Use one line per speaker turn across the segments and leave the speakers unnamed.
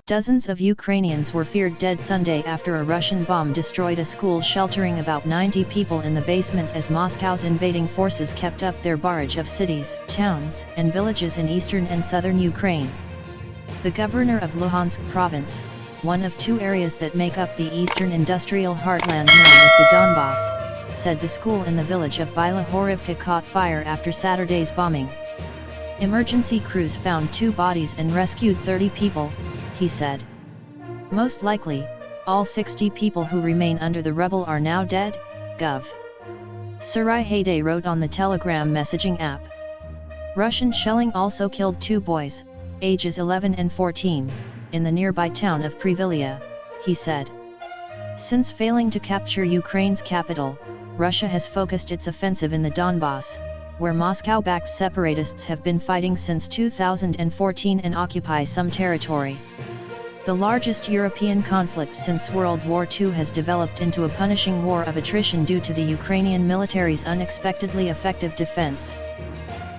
Dozens of Ukrainians were feared dead Sunday after a Russian bomb destroyed a school sheltering about 90 people in the basement as Moscow's invading forces kept up their barrage of cities, towns, and villages in eastern and southern Ukraine. The governor of Luhansk province, one of two areas that make up the eastern industrial heartland known as the Donbass, said the school in the village of Bila Horivka caught fire after Saturday's bombing. Emergency crews found 2 bodies and rescued 30 people, he said. Most likely, all 60 people who remain under the rubble are now dead, Gov. Surai Hayday wrote on the Telegram messaging app. Russian shelling also killed 2 boys, ages 11 and 14, in the nearby town of Privilia, he said. Since failing to capture Ukraine's capital, Russia has focused its offensive in the Donbass, where Moscow-backed separatists have been fighting since 2014 and occupy some territory. The largest European conflict since World War II has developed into a punishing war of attrition due to the Ukrainian military's unexpectedly effective defense.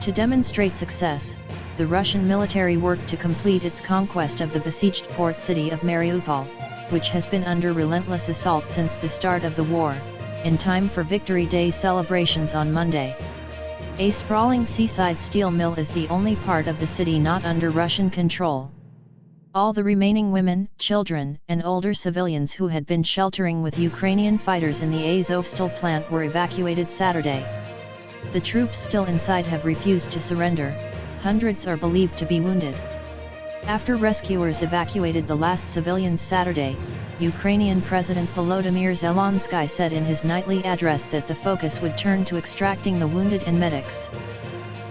To demonstrate success, the Russian military worked to complete its conquest of the besieged port city of Mariupol, which has been under relentless assault since the start of the war, in time for Victory Day celebrations on Monday. A sprawling seaside steel mill is the only part of the city not under Russian control. All the remaining women, children, and older civilians who had been sheltering with Ukrainian fighters in the Azovstal plant were evacuated Saturday. The troops still inside have refused to surrender. Hundreds are believed to be wounded. After rescuers evacuated the last civilians Saturday, Ukrainian President Volodymyr Zelensky said in his nightly address that the focus would turn to extracting the wounded and medics.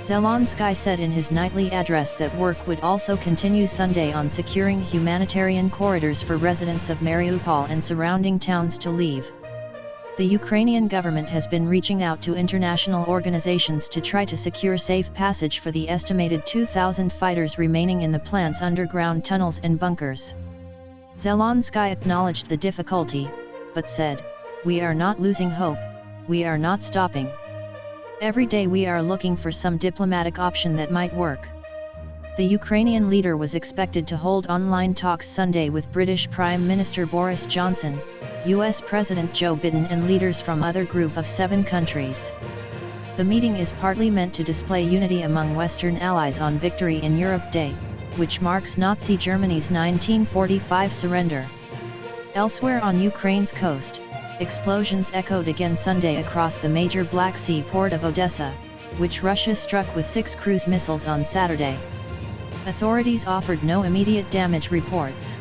Zelensky said in his nightly address that work would also continue Sunday on securing humanitarian corridors for residents of Mariupol and surrounding towns to leave. The Ukrainian government has been reaching out to international organizations to try to secure safe passage for the estimated 2,000 fighters remaining in the plant's underground tunnels and bunkers. Zelensky acknowledged the difficulty, but said, "We are not losing hope, we are not stopping. Every day we are looking for some diplomatic option that might work." The Ukrainian leader was expected to hold online talks Sunday with British Prime Minister Boris Johnson, US President Joe Biden and leaders from other group of 7 countries. The meeting is partly meant to display unity among Western allies on Victory in Europe Day, which marks Nazi Germany's 1945 surrender. Elsewhere on Ukraine's coast, explosions echoed again Sunday across the major Black Sea port of Odessa, which Russia struck with 6 cruise missiles on Saturday. Authorities offered no immediate damage reports.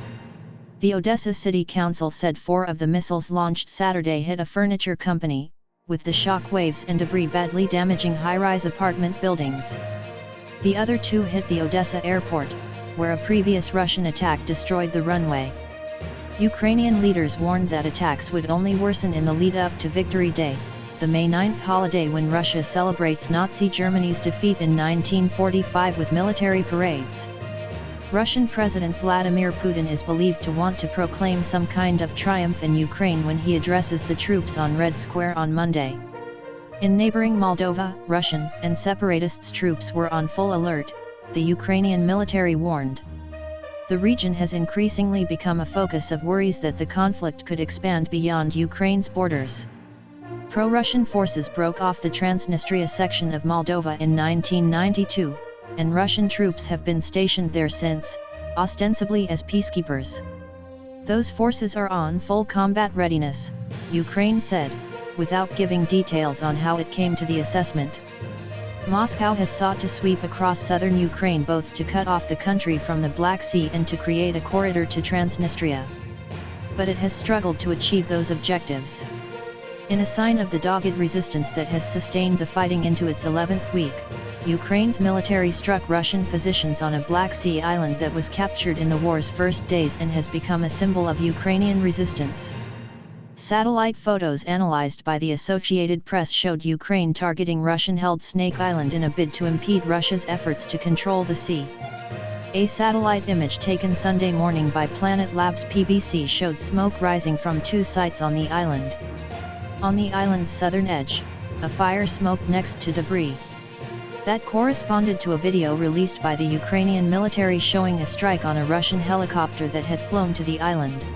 The Odessa City Council said 4 of the missiles launched Saturday hit a furniture company, with the shock waves and debris badly damaging high-rise apartment buildings. The other 2 hit the Odessa airport, where a previous Russian attack destroyed the runway. Ukrainian leaders warned that attacks would only worsen in the lead-up to Victory Day, the May 9th holiday when Russia celebrates Nazi Germany's defeat in 1945 with military parades. Russian President Vladimir Putin is believed to want to proclaim some kind of triumph in Ukraine when he addresses the troops on Red Square on Monday. In neighboring Moldova, Russian and separatists' troops were on full alert, the Ukrainian military warned. The region has increasingly become a focus of worries that the conflict could expand beyond Ukraine's borders. Pro-Russian forces broke off the Transnistria section of Moldova in 1992, and Russian troops have been stationed there since, ostensibly as peacekeepers. Those forces are on full combat readiness, Ukraine said, without giving details on how it came to the assessment. Moscow has sought to sweep across southern Ukraine both to cut off the country from the Black Sea and to create a corridor to Transnistria. But it has struggled to achieve those objectives. In a sign of the dogged resistance that has sustained the fighting into its 11th week, Ukraine's military struck Russian positions on a Black Sea island that was captured in the war's first days and has become a symbol of Ukrainian resistance. Satellite photos analyzed by the Associated Press showed Ukraine targeting Russian-held Snake Island in a bid to impede Russia's efforts to control the sea. A satellite image taken Sunday morning by Planet Labs PBC showed smoke rising from 2 sites on the island. On the island's southern edge, a fire smoked next to debris. That corresponded to a video released by the Ukrainian military showing a strike on a Russian helicopter that had flown to the island.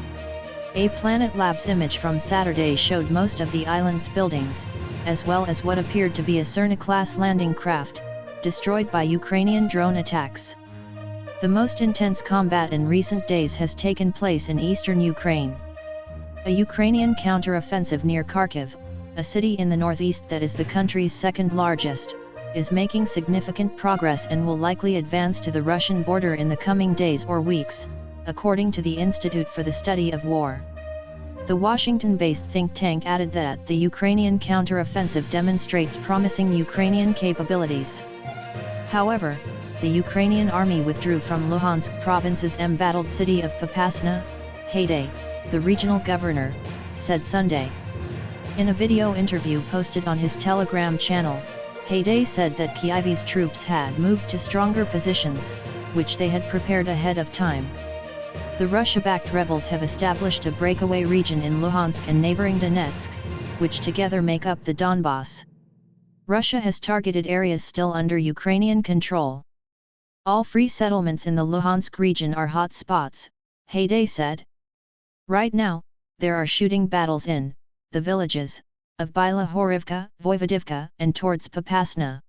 A Planet Labs image from Saturday showed most of the island's buildings, as well as what appeared to be a Cerna-class landing craft, destroyed by Ukrainian drone attacks. The most intense combat in recent days has taken place in eastern Ukraine. A Ukrainian counter-offensive near Kharkiv, a city in the northeast that is the country's second largest, is making significant progress and will likely advance to the Russian border in the coming days or weeks, according to the Institute for the Study of War. The Washington-based think tank added that the Ukrainian counter-offensive demonstrates promising Ukrainian capabilities. However, the Ukrainian army withdrew from Luhansk province's embattled city of Popasna, Hayday, the regional governor, said Sunday. In a video interview posted on his Telegram channel, Hayday said that Kyiv's troops had moved to stronger positions, which they had prepared ahead of time. The Russia-backed rebels have established a breakaway region in Luhansk and neighboring Donetsk, which together make up the Donbas. Russia has targeted areas still under Ukrainian control. All free settlements in the Luhansk region are hot spots, Hayday said. Right now, there are shooting battles in the villages of Bila Horivka, Voivodivka, and towards Popasna.